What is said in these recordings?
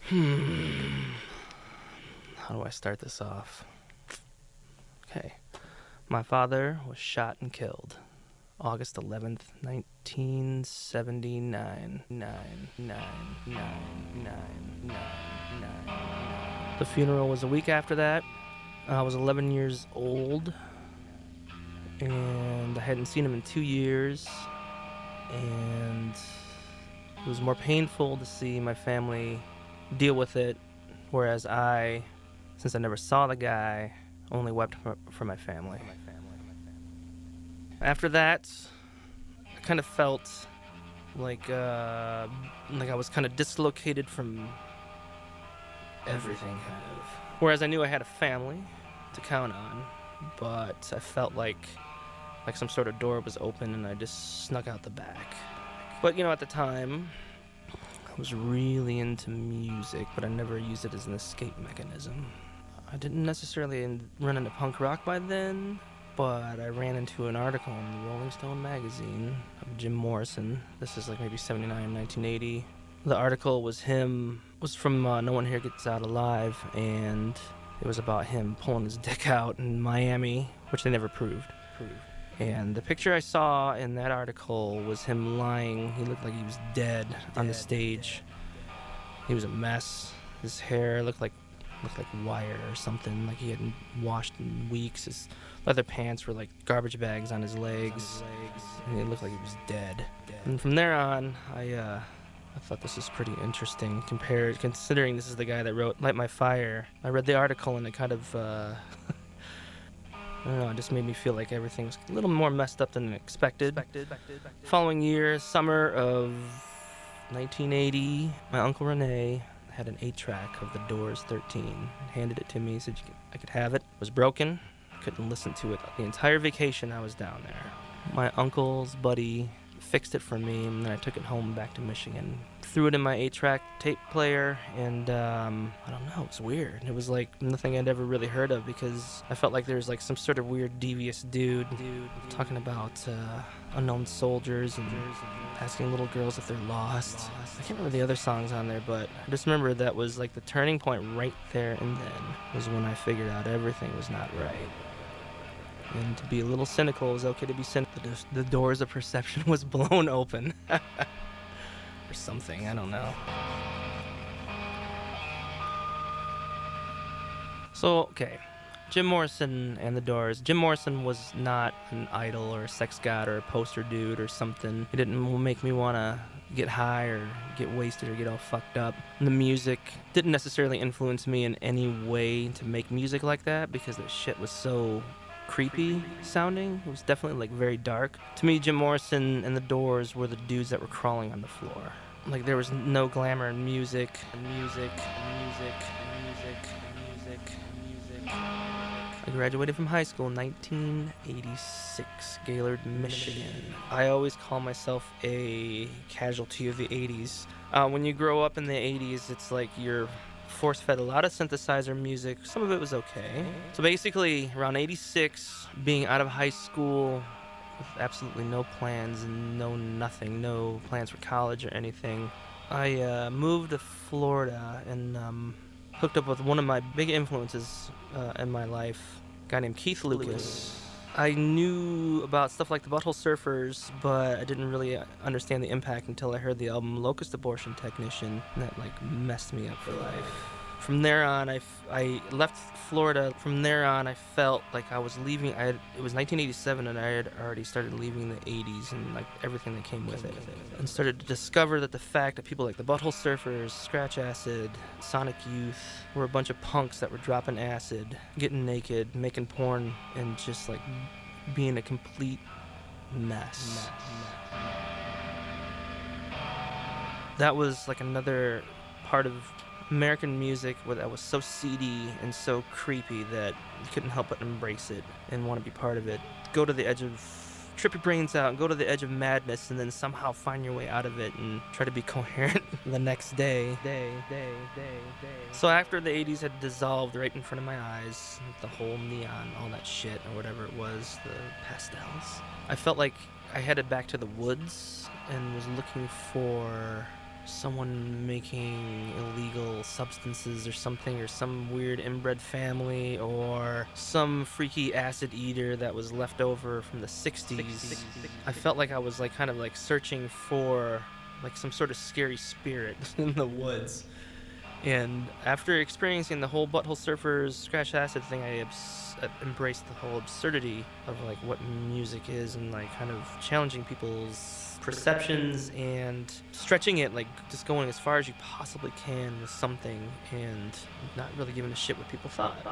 How do I start this off? Okay. My father was shot and killed August 11th, 1979. The funeral was a week after that. I was 11 years old, and I hadn't seen him in 2 years, and it was more painful to see my family deal with it, whereas I, since I never saw the guy, only wept for my family. After that, I kind of felt like I was kind of dislocated from everything, kind of. Whereas I knew I had a family to count on, but I felt like some sort of door was open and I just snuck out the back. But you know, at the time, I was really into music, but I never used it as an escape mechanism. I didn't necessarily run into punk rock by then, but I ran into an article in the Rolling Stone magazine of Jim Morrison. This is like maybe 79, 1980. The article was from No One Here Gets Out Alive, and it was about him pulling his dick out in Miami, which they never proved. And the picture I saw in that article was him lying. He looked like he was dead on the stage. He was a mess. His hair looked like wire or something, like he hadn't washed in weeks. His leather pants were like garbage bags on his legs, and it looked like he was dead. And from there on, I thought this was pretty interesting, considering this is the guy that wrote Light My Fire. I read the article and it kind of, I don't know, it just made me feel like everything was a little more messed up than expected. Following year, summer of 1980, my Uncle Rene had an 8-track of The Doors 13, handed it to me, said I could have it. It was broken, couldn't listen to it the entire vacation I was down there. My uncle's buddy fixed it for me, and then I took it home back to Michigan. Threw it in my 8-track tape player, and I don't know, it was weird. It was like nothing I'd ever really heard of, because I felt like there was like some sort of weird devious dude talking about unknown soldiers and asking little girls if they're lost. I can't remember the other songs on there, but I just remember that was like the turning point right there and then was when I figured out everything was not right. And to be a little cynical, it was okay to be cynical. The doors of perception was blown open. Or something, I don't know. So, okay. Jim Morrison and the Doors. Jim Morrison was not an idol or a sex god or a poster dude or something. He didn't make me want to get high or get wasted or get all fucked up. And the music didn't necessarily influence me in any way to make music like that, because that shit was so creepy sounding. It was definitely like very dark. To me, Jim Morrison and the Doors were the dudes that were crawling on the floor. Like there was no glamour in music. I graduated from high school in 1986, Gaylord, Michigan. I always call myself a casualty of the 80s. When you grow up in the 80s, it's like you're force-fed a lot of synthesizer music. Some of it was okay. So basically, around 86, being out of high school with absolutely no plans and no plans for college or anything, I moved to Florida and hooked up with one of my big influences in my life, a guy named Keith Lucas. I knew about stuff like the Butthole Surfers, but I didn't really understand the impact until I heard the album Locust Abortion Technician, and that like messed me up for life. From there on, I left Florida. From there on, I felt like I was leaving. It was 1987, and I had already started leaving the 80s and like everything that came with it, and started to discover that the fact that people like the Butthole Surfers, Scratch Acid, Sonic Youth were a bunch of punks that were dropping acid, getting naked, making porn, and just like being a complete mess. That was like another part of American music that was so seedy and so creepy that you couldn't help but embrace it and want to be part of it. Go to the edge of, trip your brains out and go to the edge of madness, and then somehow find your way out of it and try to be coherent the next day. So after the 80s had dissolved right in front of my eyes, the whole neon, all that shit, or whatever it was, the pastels, I felt like I headed back to the woods and was looking for someone making illegal substances or something, or some weird inbred family, or some freaky acid eater that was left over from the 60s. I felt like I was like kind of like searching for like some sort of scary spirit in the woods. And after experiencing the whole Butthole Surfers Scratch Acid thing, I embraced the whole absurdity of like what music is, and like kind of challenging people's perceptions and stretching it, like just going as far as you possibly can with something and not really giving a shit what people thought.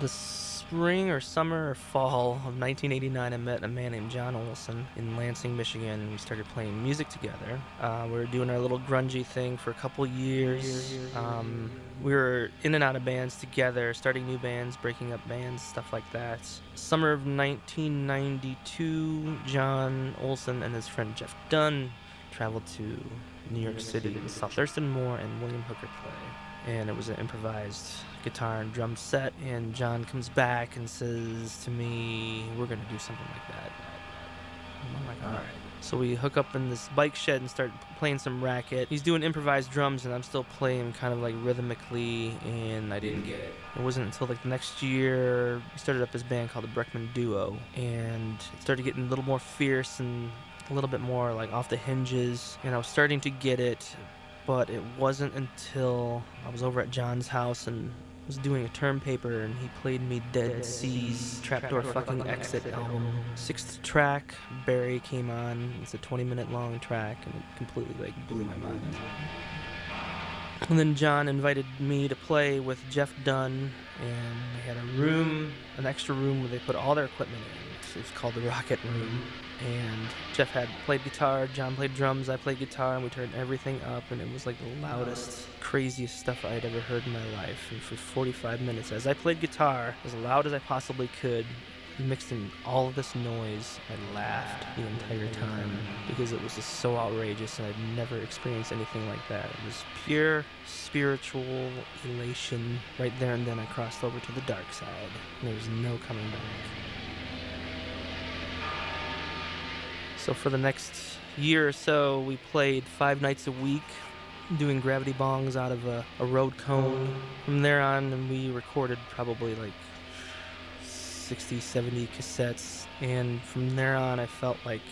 The spring or summer or fall of 1989, I met a man named John Olson in Lansing, Michigan, and we started playing music together. We were doing our little grungy thing for a couple years. We were in and out of bands together, starting new bands, breaking up bands, stuff like that. Summer of 1992, John Olson and his friend Jeff Dunn traveled to New York City and saw Thurston Moore and William Hooker play. And it was an improvised guitar and drum set, and John comes back and says to me, we're gonna do something like that. And I'm like, alright. So we hook up in this bike shed and start playing some racket. He's doing improvised drums and I'm still playing kind of like rhythmically, and I didn't get it. It wasn't until like the next year we started up this band called the Breckman Duo, and it started getting a little more fierce and a little bit more like off the hinges, and I was starting to get it. But it wasn't until I was over at John's house and was doing a term paper, and he played me Dead Seas Trapdoor Fucking Exit album. 6th track, Barry, came on. It's a 20-minute long track, and it completely like blew my mind. And then John invited me to play with Jeff Dunn, and they had a room, an extra room where they put all their equipment in. It was called the Rocket Room. And Jeff had played guitar, John played drums, I played guitar, and we turned everything up, and it was like the loudest, craziest stuff I had ever heard in my life. And for 45 minutes, as I played guitar, as loud as I possibly could, mixed in all of this noise, I laughed the entire time because it was just so outrageous, and I'd never experienced anything like that. It was pure spiritual elation. Right there and then I crossed over to the dark side, and there was no coming back. So for the next year or so, we played 5 nights a week, doing gravity bongs out of a road cone. From there on, and we recorded probably like 60, 70 cassettes. And from there on, I felt like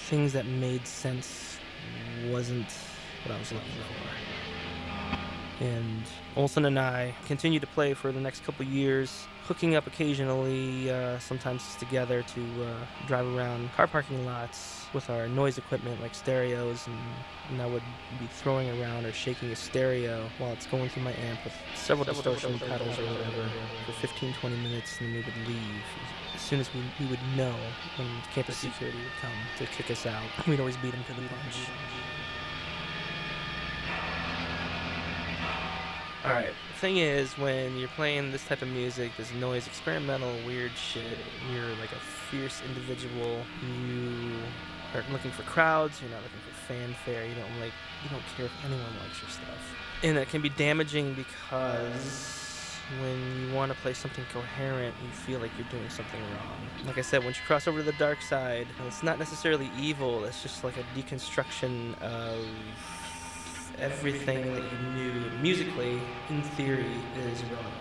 things that made sense wasn't what I was looking for. And Olson and I continued to play for the next couple years, hooking up occasionally, sometimes just together to drive around car parking lots with our noise equipment like stereos, and I would be throwing around or shaking a stereo while it's going through my amp with several distortion pedals or whatever for 15-20 minutes, and then we would leave. As soon as we would know when campus security would come to kick us out, we'd always beat them to the punch. Alright, the thing is, when you're playing this type of music, this noise, experimental, weird shit, you're like a fierce individual. You aren't looking for crowds, you're not looking for fanfare, you don't care if anyone likes your stuff. And that can be damaging because when you want to play something coherent, you feel like you're doing something wrong. Like I said, once you cross over to the dark side, it's not necessarily evil, it's just like a deconstruction of everything that you knew musically, in theory, is irrelevant.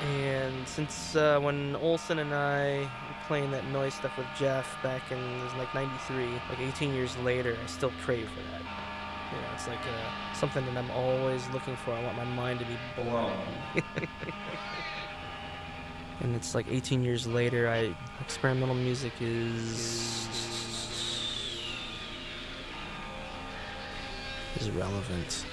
And since when Olson and I were playing that noise stuff with Jeff back in, it was like 93, like 18 years later, I still crave for that. You know, it's like something that I'm always looking for. I want my mind to be blown. And it's like 18 years later, experimental music is relevant.